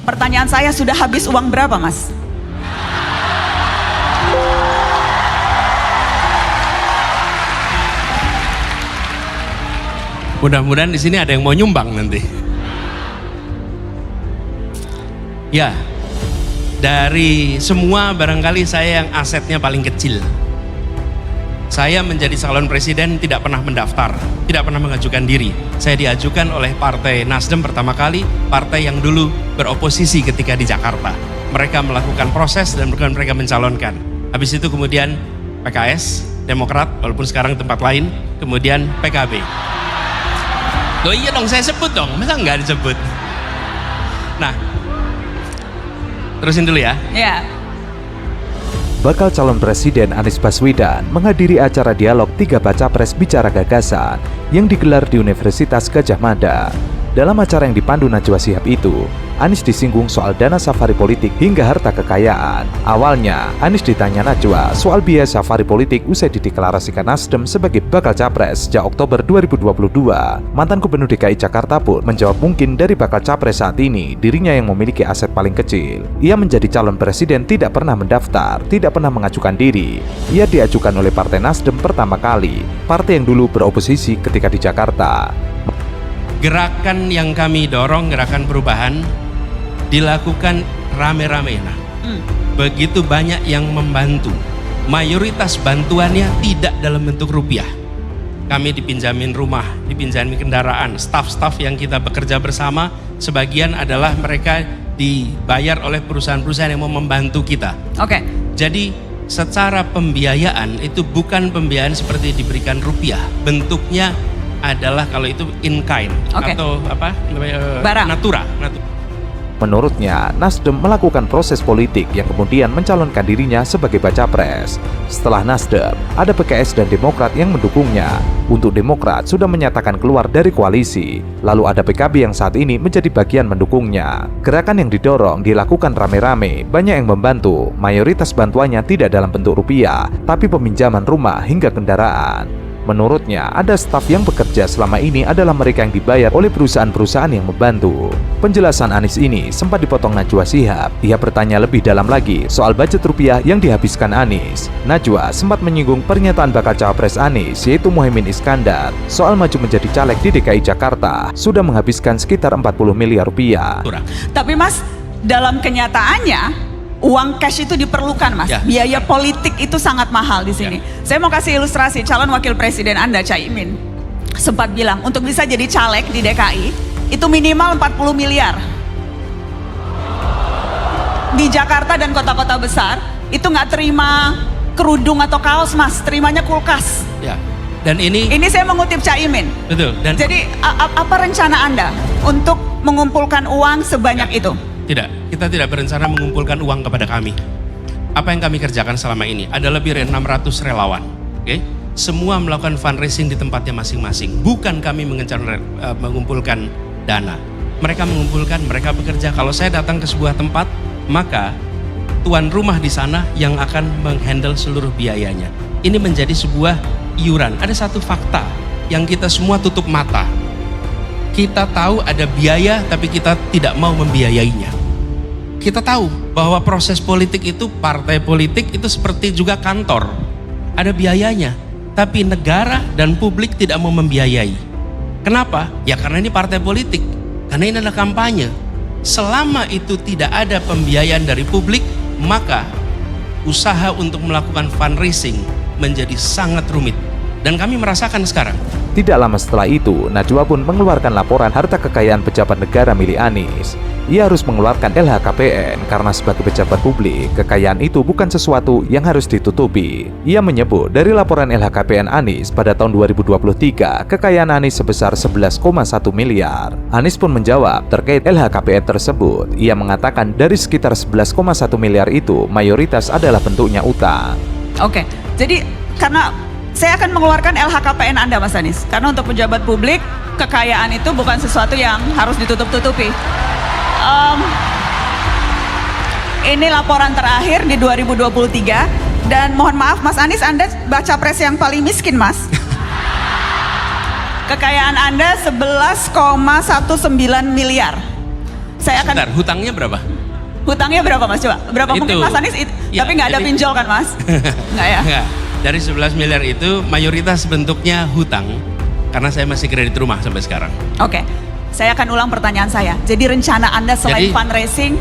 Pertanyaan saya, sudah habis uang berapa, Mas? Mudah-mudahan di sini ada yang mau nyumbang nanti. Ya, dari semua barangkali saya yang asetnya paling kecil. Saya menjadi calon presiden tidak pernah mendaftar, tidak pernah mengajukan diri. Saya diajukan oleh Partai Nasdem pertama kali, partai yang dulu beroposisi ketika di Jakarta. Mereka melakukan proses dan mereka mencalonkan. Habis itu kemudian PKS, Demokrat, walaupun sekarang tempat lain, kemudian PKB. Loh iya dong, saya sebut dong, masa nggak disebut? Nah, terusin dulu ya. Ya. Bakal calon presiden Anies Baswedan menghadiri acara dialog 3 baca pres bicara gagasan yang digelar di Universitas Gadjah Mada. Dalam acara yang dipandu Najwa Shihab itu, Anies disinggung soal dana safari politik hingga harta kekayaan. Awalnya, Anies ditanya Najwa soal biaya safari politik usai dideklarasikan Nasdem sebagai bakal capres sejak Oktober 2022. Mantan Gubernur DKI Jakarta pun menjawab mungkin dari bakal capres saat ini, dirinya yang memiliki aset paling kecil. Ia menjadi calon presiden tidak pernah mendaftar, tidak pernah mengajukan diri. Ia diajukan oleh Partai Nasdem pertama kali, partai yang dulu beroposisi ketika di Jakarta. Gerakan yang kami dorong, gerakan perubahan, dilakukan rame-rame. Nah, begitu banyak yang membantu. Mayoritas bantuannya tidak dalam bentuk rupiah. Kami dipinjamin rumah, dipinjamin kendaraan, staf-staf yang kita bekerja bersama, sebagian adalah mereka dibayar oleh perusahaan-perusahaan yang mau membantu kita. Oke. Jadi secara pembiayaan itu bukan pembiayaan seperti diberikan rupiah, bentuknya adalah kalau itu in kind atau apa namanya, barang. natura. Menurutnya, Nasdem melakukan proses politik yang kemudian mencalonkan dirinya sebagai baca pres. Setelah Nasdem, ada PKS dan Demokrat yang mendukungnya. Untuk Demokrat sudah menyatakan keluar dari koalisi. Lalu ada PKB yang saat ini menjadi bagian mendukungnya. Gerakan yang didorong dilakukan rame-rame, banyak yang membantu. Mayoritas bantuannya tidak dalam bentuk rupiah, tapi peminjaman rumah hingga kendaraan. Menurutnya, ada staf yang bekerja selama ini adalah mereka yang dibayar oleh perusahaan-perusahaan yang membantu. Penjelasan Anies ini sempat dipotong Najwa Shihab. Ia bertanya lebih dalam lagi soal budget rupiah yang dihabiskan Anies. Najwa sempat menyinggung pernyataan bakal cawapres Anies, yaitu Muhaimin Iskandar, soal maju menjadi caleg di DKI Jakarta, sudah menghabiskan sekitar 40 miliar rupiah. Tapi Mas, dalam kenyataannya uang cash itu diperlukan, Mas. Ya. Biaya politik itu sangat mahal di sini. Saya mau kasih ilustrasi, calon wakil presiden Anda, Caimin, sempat bilang untuk bisa jadi caleg di DKI itu minimal 40 miliar. Di Jakarta dan kota-kota besar itu nggak terima kerudung atau kaos, Mas, terimanya kulkas. Ya. Dan ini saya mengutip Caimin. betul. Dan Jadi apa rencana Anda untuk mengumpulkan uang sebanyak itu? Tidak, kita tidak berencana mengumpulkan uang kepada kami. Apa yang kami kerjakan selama ini ada lebih dari 600 relawan. Oke? Semua melakukan fundraising di tempatnya masing-masing. Bukan kami mengumpulkan dana. Mereka mengumpulkan, mereka bekerja. Kalau saya datang ke sebuah tempat, maka tuan rumah di sana yang akan menghandle seluruh biayanya. Ini menjadi sebuah iuran. Ada satu fakta yang kita semua tutup mata. Kita tahu ada biaya, tapi kita tidak mau membiayainya. Kita tahu bahwa proses politik itu, partai politik itu seperti juga kantor. Ada biayanya, tapi negara dan publik tidak mau membiayai. Kenapa? Ya karena ini partai politik, karena ini adalah kampanye. Selama itu tidak ada pembiayaan dari publik, maka usaha untuk melakukan fundraising menjadi sangat rumit. Dan kami merasakan sekarang. Tidak lama setelah itu, Najwa pun mengeluarkan laporan harta kekayaan pejabat negara milik Anies. Ia harus mengeluarkan LHKPN karena sebagai pejabat publik, kekayaan itu bukan sesuatu yang harus ditutupi. Ia menyebut dari laporan LHKPN Anies pada tahun 2023, kekayaan Anies sebesar 11,1 miliar. Anies pun menjawab terkait LHKPN tersebut. Ia mengatakan dari sekitar 11,1 miliar itu, mayoritas adalah bentuknya utang. Oke, jadi karena saya akan mengeluarkan LHKPN Anda, Mas Anies, karena untuk pejabat publik kekayaan itu bukan sesuatu yang harus ditutup-tutupi. Ini laporan terakhir di 2023 dan mohon maaf Mas Anies, Anda baca pres yang paling miskin, Mas. Kekayaan Anda 11,19 miliar. Saya akan Sebentar, hutangnya berapa? hutangnya berapa Mas coba? Berapa Itu. mungkin Mas Anies Ya, tapi nggak ada jadi- pinjol kan Mas? Nggak ya? Enggak. Dari 11 miliar itu mayoritas bentuknya hutang karena saya masih kredit rumah sampai sekarang. Oke, saya akan ulang pertanyaan saya. Jadi rencana Anda selain Jadi- fundraising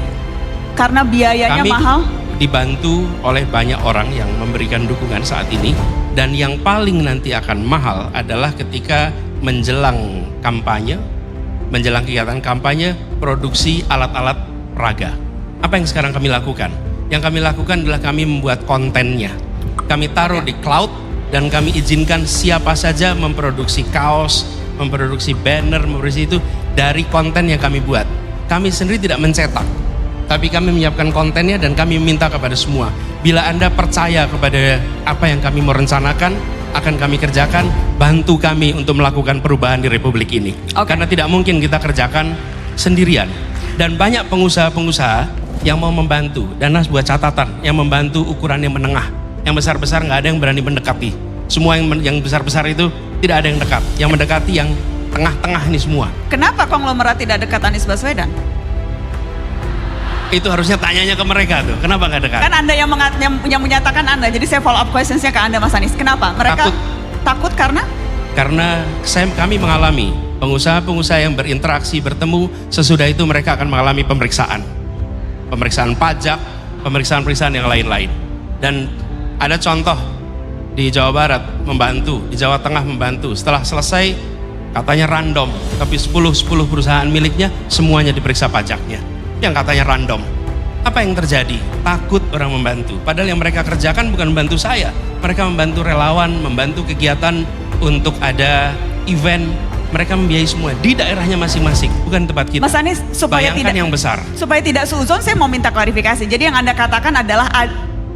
karena biayanya Kami mahal? dibantu oleh banyak orang yang memberikan dukungan saat ini, dan yang paling nanti akan mahal adalah ketika menjelang kampanye, menjelang kegiatan kampanye, produksi alat-alat peraga. Apa yang sekarang kami lakukan? Yang kami lakukan adalah kami membuat kontennya. Kami taruh di cloud dan kami izinkan siapa saja memproduksi kaos, memproduksi banner, memproduksi itu dari konten yang kami buat. Kami sendiri tidak mencetak, tapi kami menyiapkan kontennya dan kami minta kepada semua, bila Anda percaya kepada apa yang kami mau rencanakan, akan kami kerjakan, bantu kami untuk melakukan perubahan di Republik ini. Oke. Karena tidak mungkin kita kerjakan sendirian. Dan banyak pengusaha-pengusaha yang mau membantu, dan Nas buat catatan, yang membantu ukuran yang menengah. Yang besar-besar nggak ada yang berani mendekati. Semua yang besar-besar itu tidak ada yang dekat. Yang mendekati yang tengah-tengah ini semua. Kenapa konglomerat tidak dekat Anies Baswedan? Itu harusnya tanyanya ke mereka tuh. Kenapa nggak dekat? Kan Anda yang menyatakan Anda, jadi saya follow up questionsnya ke Anda Mas Anies. Kenapa? Mereka takut karena? Karena kami mengalami pengusaha-pengusaha yang berinteraksi, bertemu, sesudah itu mereka akan mengalami pemeriksaan pajak, pemeriksaan yang lain-lain. Dan ada contoh di Jawa Barat membantu, di Jawa Tengah membantu. Setelah selesai katanya random, tapi 10 perusahaan miliknya semuanya diperiksa pajaknya. Yang katanya random. Apa yang terjadi? Takut orang membantu. Padahal yang mereka kerjakan bukan membantu saya. Mereka membantu relawan, membantu kegiatan untuk ada event. Mereka membiayai semua di daerahnya masing-masing, bukan tempat kita. Mas Anies, supaya Bayangkan tidak yang besar. Supaya tidak suzon, saya mau minta klarifikasi. Jadi yang Anda katakan adalah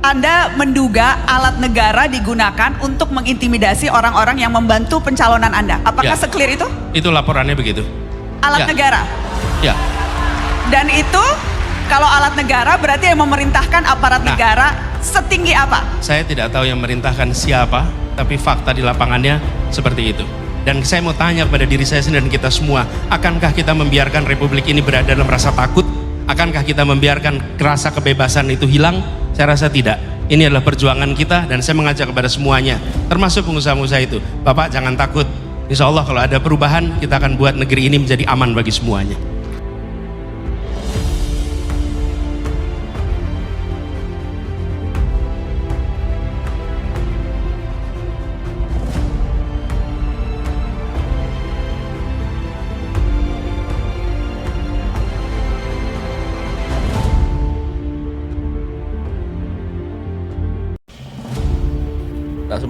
Anda menduga alat negara digunakan untuk mengintimidasi orang-orang yang membantu pencalonan Anda. Apakah Ya. seklir itu? Itu laporannya begitu. Alat Ya. negara. Ya, Dan itu kalau alat negara berarti yang memerintahkan aparat Nah. negara setinggi apa? saya tidak tahu yang merintahkan siapa, tapi fakta di lapangannya seperti itu. Dan saya mau tanya kepada diri saya sendiri dan kita semua, akankah kita membiarkan Republik ini berada dalam rasa takut? Akankah kita membiarkan rasa kebebasan itu hilang? Saya rasa tidak. Ini adalah perjuangan kita, dan saya mengajak kepada semuanya, termasuk pengusaha-pengusaha itu. Bapak jangan takut. Insya Allah kalau ada perubahan, kita akan buat negeri ini menjadi aman bagi semuanya.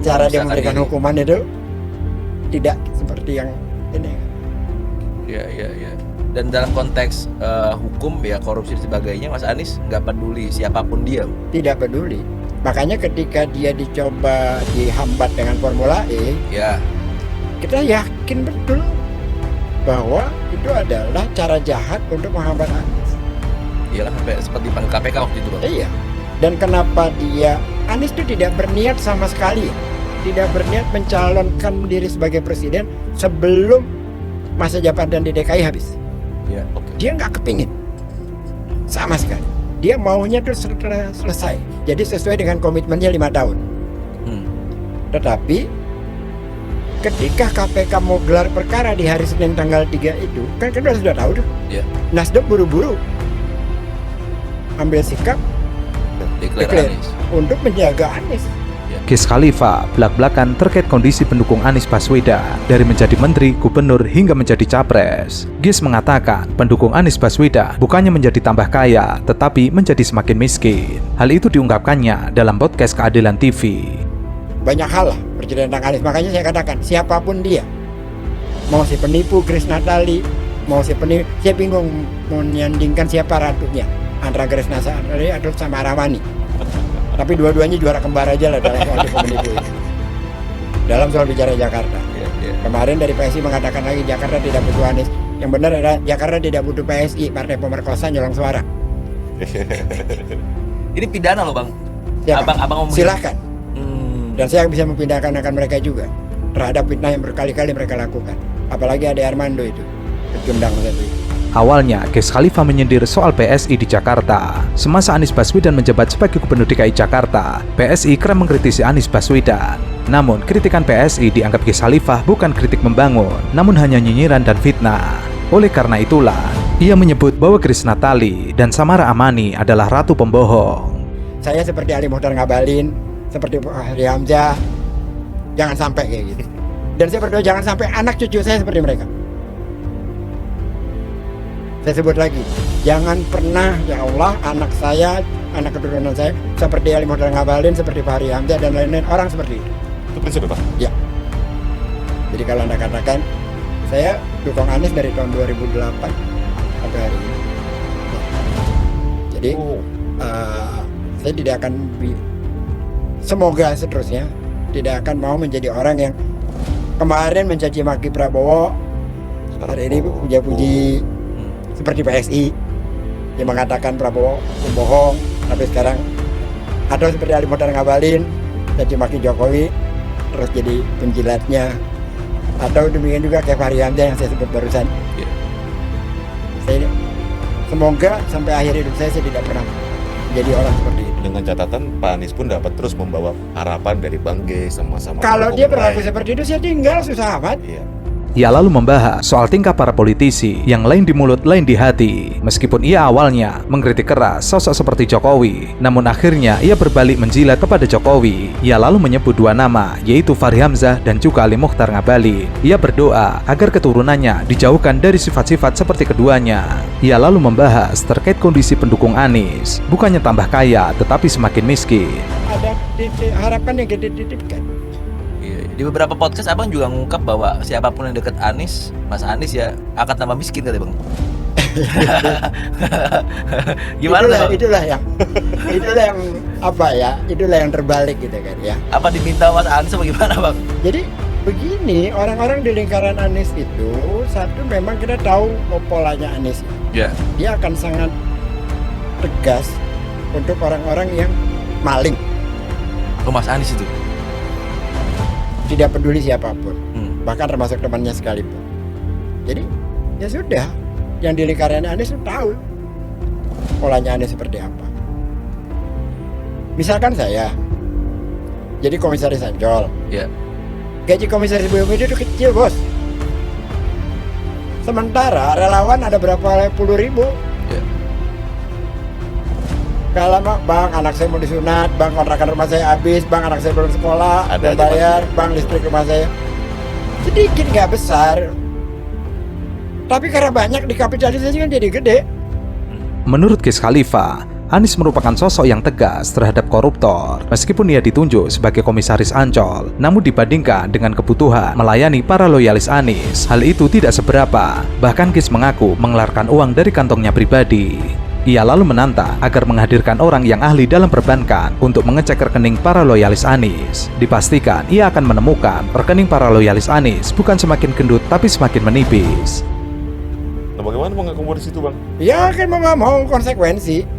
Cara dia memberikan hukuman itu tidak seperti yang ini. Iya. Dan dalam konteks hukum ya, korupsi dan sebagainya, Mas Anies nggak peduli siapapun dia. Tidak peduli. Makanya ketika dia dicoba dihambat dengan Formula E, Ya, kita yakin betul bahwa itu adalah cara jahat untuk menghambat Anies. iya kan sampai sempat dipanggil KPK waktu itu, Bang. Iya. Dan kenapa Anies itu tidak berniat sama sekali, tidak berniat mencalonkan diri sebagai presiden sebelum masa jabatan di DKI habis. Iya, oke. Dia nggak kepingin sama sekali. Dia maunya tuh selesai. Jadi sesuai dengan komitmennya 5 tahun. Tetapi ketika KPK mau gelar perkara di hari Senin tanggal 3 itu, kan kita sudah tahu tuh. Iya. Nasdem buru-buru ambil sikap Declare Anies. untuk menjaga Anies. Ghis Khalifa belak-belakan terkait kondisi pendukung Anies Baswedan dari menjadi menteri, gubernur hingga menjadi capres. Ghis mengatakan pendukung Anies Baswedan bukannya menjadi tambah kaya, tetapi menjadi semakin miskin. Hal itu diungkapkannya dalam podcast Keadilan TV. Banyak hal lah bercerita tentang Anies. Makanya saya katakan siapapun dia, mau si penipu Grace Natali, mau si penipu, saya bingung mau menyandingkan siapa ratunya antara Grace Natali atau sama Ramani. Tapi dua-duanya juara kembar aja lah dalam soal penipu ini. Dalam soal bicara Jakarta. Iya. Kemarin dari PSI mengatakan lagi Jakarta tidak butuh Anies. Yang benar adalah Jakarta tidak butuh PSI, partai pemerkosa nyolong suara. Ini pidana loh, Bang. Siapa? Abang ngomong. Silahkan. Dan saya bisa memindahkan akan mereka juga terhadap fitnah yang berkali-kali mereka lakukan. Apalagi ada Armando itu, pecundang satu itu. Awalnya, Ges Khalifah menyindir soal PSI di Jakarta. Semasa Anies Baswedan menjabat sebagai Gubernur DKI Jakarta, PSI kerap mengkritisi Anies Baswedan. Namun, kritikan PSI dianggap Ges Khalifah bukan kritik membangun, namun hanya nyinyiran dan fitnah. Oleh karena itulah, ia menyebut bahwa Grace Natali dan Samara Amani adalah ratu pembohong. Saya seperti Ali Mokhtar Ngabalin, seperti Fahri Hamzah, jangan sampai kayak gitu. Dan saya berdoa jangan sampai anak cucu saya seperti mereka. Saya sebut lagi, jangan pernah ya Allah anak saya, anak keturunan saya seperti Ali Mokhtar Ngabalin, seperti Fahri Hamzah dan lain-lain orang seperti itu. Itu prinsipnya, Pak? Ya. Jadi kalau Anda katakan saya dukung Anies dari tahun 2008 sampai hari ini. Jadi saya tidak akan semoga seterusnya tidak akan mau menjadi orang yang kemarin mencaci maki Prabowo, hari ini puja-puji seperti PSI yang mengatakan Prabowo pembohong, tapi sekarang atau seperti Ali Mokhtar Ngabalin caci maki Jokowi terus jadi penjilatnya, atau demikian juga kayak Fahri Hamzah yang saya sebut barusan. Saya semoga sampai akhir hidup saya tidak pernah jadi orang seperti itu. Dengan catatan Pak Anies pun dapat terus membawa harapan dari Bang G sama-sama. Kalau dia berlaku seperti itu, saya tinggal susah amat. Iya. Ia lalu membahas soal tingkah para politisi yang lain di mulut, lain di hati. Meskipun ia awalnya mengkritik keras sosok seperti Jokowi, namun akhirnya ia berbalik menjilat kepada Jokowi. Ia lalu menyebut dua nama, yaitu Fahri Hamzah dan juga Ali Mokhtar Ngabalin. Ia berdoa agar keturunannya dijauhkan dari sifat-sifat seperti keduanya. Ia lalu membahas terkait kondisi pendukung Anies, bukannya tambah kaya tetapi semakin miskin. Ada harapan yang dititipkan. Di beberapa podcast abang juga ngungkap bahwa siapapun yang deket Anies, Mas Anies ya akan tambah miskin kali bang. Gimana itulah yang apa ya? Itulah yang terbalik gitu kan ya. Apa diminta Mas Anies apa gimana bang? Jadi begini, orang-orang di lingkaran Anies itu satu memang kita tahu polanya Anies. Ya. Dia akan sangat tegas untuk orang-orang yang maling. Oh, Mas Anies itu. Tidak peduli siapapun, bahkan termasuk temannya sekalipun. Jadi ya sudah, yang di lingkaran Anies itu tahu polanya Anies seperti apa. Misalkan saya jadi komisaris Ancol, Ya. gaji komisaris BUMD itu kecil bos. Sementara relawan ada berapa puluh ribu. Ya. Kalau bang anak saya mau disunat, bang kontrakan rumah saya habis, bang anak saya belum sekolah, Ada belum aja bayar, pasti. bang listrik rumah saya sedikit nggak besar, tapi karena banyak dikapitalisasi kan jadi gede. Menurut Ges Khalifah, Anies merupakan sosok yang tegas terhadap koruptor. Meskipun ia ditunjuk sebagai komisaris Ancol, namun dibandingkan dengan kebutuhan melayani para loyalis Anies, hal itu tidak seberapa. Bahkan Ges mengaku mengeluarkan uang dari kantongnya pribadi. Ia lalu menantang agar menghadirkan orang yang ahli dalam perbankan untuk mengecek rekening para loyalis Anies. Dipastikan ia akan menemukan rekening para loyalis Anies bukan semakin gendut tapi semakin menipis. Nah, bagaimana mengakomodir situ, Bang? Ya kan mau nggak mau konsekuensi.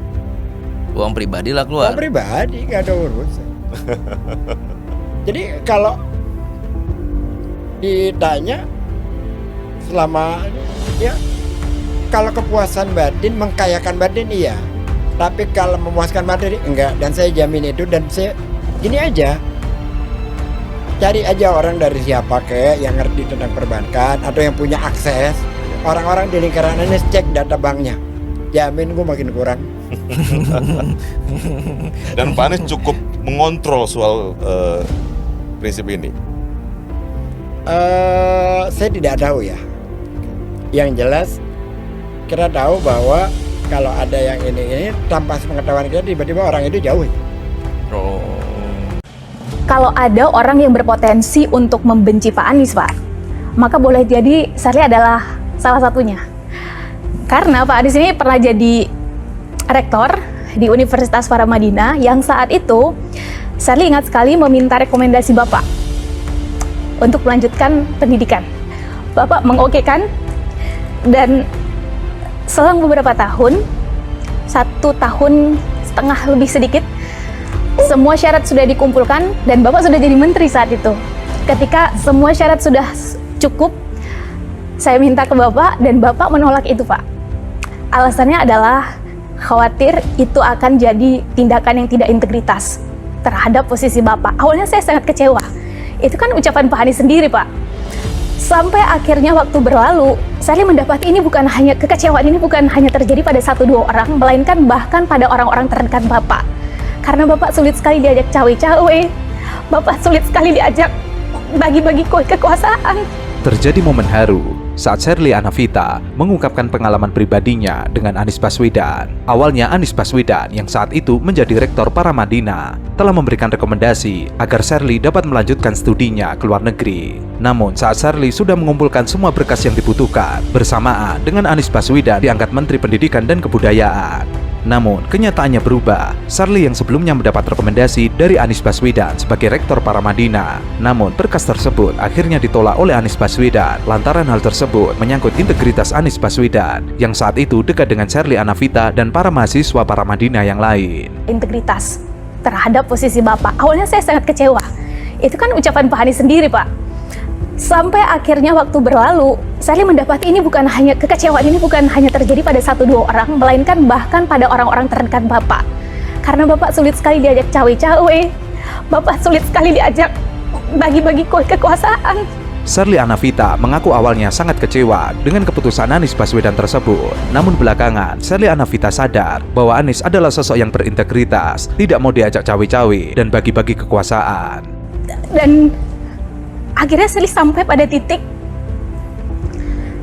Uang pribadi lah keluar. Uang pribadi nggak ada urusan. Jadi kalau ditanya selama ya kalau kepuasan batin mengkayakan batin iya, tapi kalau memuaskan batin enggak. Dan saya jamin itu, dan saya gini aja, cari aja orang dari siapa kayak yang ngerti tentang perbankan atau yang punya akses. Orang-orang di lingkaran Anies cek data banknya, jamin gue makin kurang. Dan Pak Anies cukup mengontrol soal prinsip ini. Saya tidak tahu ya. Yang jelas kita tahu bahwa kalau ada yang ini tanpa sepengetahuan kita tiba-tiba orang itu jauh. Oh. Kalau ada orang yang berpotensi untuk membenci Pak Anies, Pak, maka boleh jadi Sherly adalah salah satunya. Karena Pak Anies ini pernah jadi rektor di Universitas Paramadina yang saat itu Sherly ingat sekali meminta rekomendasi Bapak untuk melanjutkan pendidikan. Bapak mengokekan, dan selang beberapa tahun, 1,5 tahun lebih sedikit, semua syarat sudah dikumpulkan dan Bapak sudah jadi menteri saat itu. Ketika semua syarat sudah cukup, saya minta ke Bapak dan Bapak menolak itu, Pak. alasannya adalah khawatir itu akan jadi tindakan yang tidak integritas terhadap posisi Bapak. Awalnya saya sangat kecewa. Itu kan ucapan Pak Anies sendiri, Pak. Sampai akhirnya waktu berlalu, saya mendapati ini bukan hanya kekecewaan ini bukan hanya terjadi pada 1-2 orang, melainkan bahkan pada orang-orang terdekat Bapak. Karena Bapak sulit sekali diajak cawe-cawe, Bapak sulit sekali diajak bagi-bagi kekuasaan. Terjadi momen haru saat Sherly Anavita mengungkapkan pengalaman pribadinya dengan Anies Baswedan. Awalnya Anies Baswedan yang saat itu menjadi rektor Paramadina telah memberikan rekomendasi agar Sherly dapat melanjutkan studinya ke luar negeri. Namun saat Sherly sudah mengumpulkan semua berkas yang dibutuhkan, bersamaan dengan Anies Baswedan diangkat Menteri Pendidikan dan Kebudayaan. Namun, kenyataannya berubah. Sherly yang sebelumnya mendapat rekomendasi dari Anies Baswedan sebagai rektor Paramadina. Namun, berkas tersebut akhirnya ditolak oleh Anies Baswedan lantaran hal tersebut menyangkut integritas Anies Baswedan yang saat itu dekat dengan Sherly Anavita dan para mahasiswa Paramadina yang lain. Integritas terhadap posisi Bapak. Awalnya saya sangat kecewa. Itu kan ucapan Pak Anies sendiri, Pak. Sampai akhirnya waktu berlalu, saya mendapati ini bukan hanya kekecewaan ini bukan hanya terjadi pada 1-2 orang, melainkan bahkan pada orang-orang terdekat Bapak. Karena Bapak sulit sekali diajak cawe-cawe, Bapak sulit sekali diajak bagi-bagi kekuasaan. Sherly Anavita mengaku awalnya sangat kecewa dengan keputusan Anies Baswedan tersebut. Namun belakangan, Sherly Anavita sadar bahwa Anies adalah sosok yang berintegritas, tidak mau diajak cawe-cawe dan bagi-bagi kekuasaan. Dan akhirnya Sherly sampai pada titik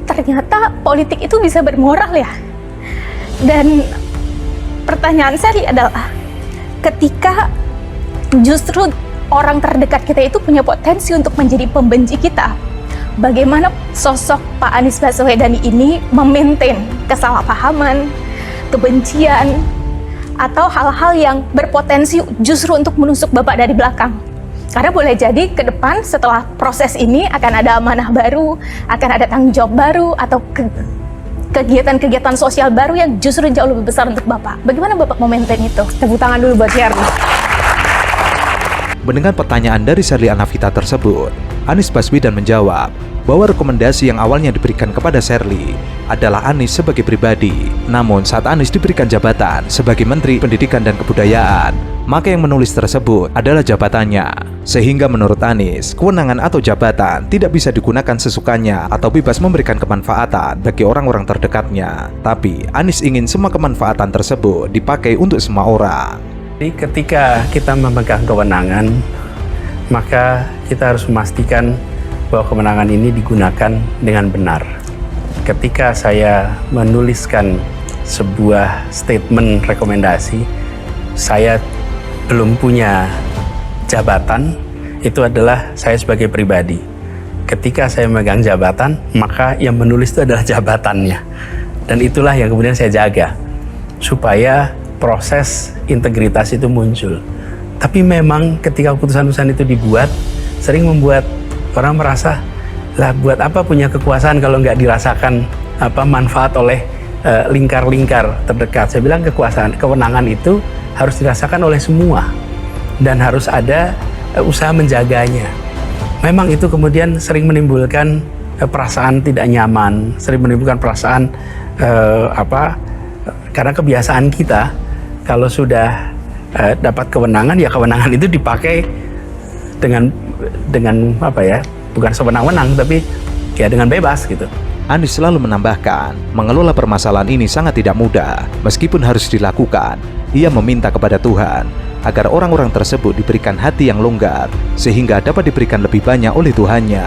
ternyata politik itu bisa bermoral ya. Dan pertanyaan Sherly adalah ketika justru orang terdekat kita itu punya potensi untuk menjadi pembenci kita, bagaimana sosok Pak Anies Baswedan ini memaintain kesalahpahaman, kebencian, atau hal-hal yang berpotensi justru untuk menusuk Bapak dari belakang. Karena boleh jadi ke depan setelah proses ini akan ada amanah baru, akan ada tanggung jawab baru, atau kegiatan-kegiatan sosial baru yang justru jauh lebih besar untuk Bapak. Bagaimana Bapak memaintain itu? Tepuk tangan dulu buat Sherly. Mendengar pertanyaan dari Sherly Anavita tersebut, Anies Baswedan menjawab bahwa rekomendasi yang awalnya diberikan kepada Sherly adalah Anies sebagai pribadi. Namun saat Anies diberikan jabatan sebagai Menteri Pendidikan dan Kebudayaan, maka yang menulis tersebut adalah jabatannya. Sehingga menurut Anies, kewenangan atau jabatan tidak bisa digunakan sesukanya atau bebas memberikan kemanfaatan bagi orang-orang terdekatnya. Tapi Anies ingin semua kemanfaatan tersebut dipakai untuk semua orang. Jadi ketika kita memegang kewenangan, maka kita harus memastikan bahwa kewenangan ini digunakan dengan benar. Ketika saya menuliskan sebuah statement rekomendasi, saya belum punya jabatan, itu adalah saya sebagai pribadi. Ketika saya memegang jabatan, maka yang menulis itu adalah jabatannya. Dan itulah yang kemudian saya jaga, supaya proses integritas itu muncul. Tapi memang ketika keputusan-keputusan itu dibuat, sering membuat orang merasa, lah buat apa punya kekuasaan kalau nggak dirasakan manfaat oleh lingkar-lingkar terdekat. Saya bilang kewenangan itu harus dirasakan oleh semua dan harus ada usaha menjaganya. Memang itu kemudian sering menimbulkan perasaan tidak nyaman, sering menimbulkan perasaan karena kebiasaan kita kalau sudah dapat kewenangan, ya kewenangan itu dipakai dengan bukan sewenang-wenang, tapi ya dengan bebas gitu. Anies selalu menambahkan, mengelola permasalahan ini sangat tidak mudah. Meskipun harus dilakukan, ia meminta kepada Tuhan agar orang-orang tersebut diberikan hati yang longgar, sehingga dapat diberikan lebih banyak oleh Tuhannya.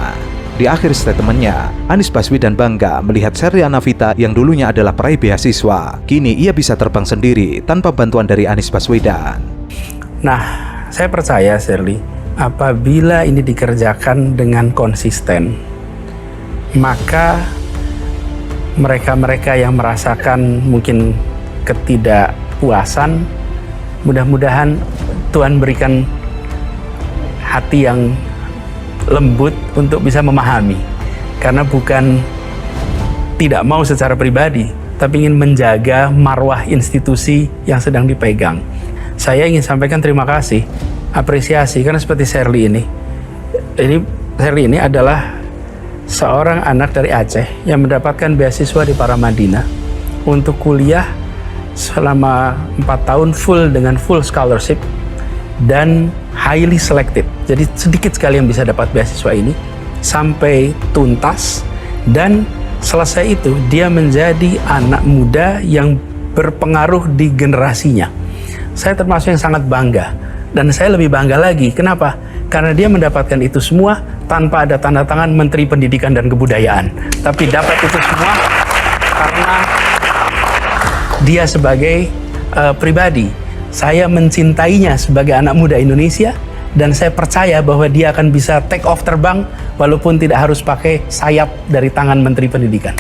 Di akhir statementnya, Anies Baswedan bangga melihat Sherly Anavita yang dulunya adalah peraih beasiswa. Kini ia bisa terbang sendiri tanpa bantuan dari Anies Baswedan. Nah, saya percaya Sherly, apabila ini dikerjakan dengan konsisten, maka mereka-mereka yang merasakan mungkin ketidakpuasan, mudah-mudahan Tuhan berikan hati yang lembut untuk bisa memahami. Karena bukan tidak mau secara pribadi, tapi ingin menjaga marwah institusi yang sedang dipegang. Saya ingin sampaikan terima kasih, apresiasi, karena seperti Sherly ini adalah seorang anak dari Aceh yang mendapatkan beasiswa di Paramadina untuk kuliah selama 4 tahun dengan full scholarship dan highly selected. Jadi sedikit sekali yang bisa dapat beasiswa ini sampai tuntas, dan selesai itu dia menjadi anak muda yang berpengaruh di generasinya. Saya termasuk yang sangat bangga, dan saya lebih bangga lagi. Kenapa? Karena dia mendapatkan itu semua tanpa ada tanda tangan Menteri Pendidikan dan Kebudayaan, tapi dapat itu semua karena dia sebagai pribadi. Saya mencintainya sebagai anak muda Indonesia, dan saya percaya bahwa dia akan bisa take off terbang walaupun tidak harus pakai sayap dari tangan Menteri Pendidikan.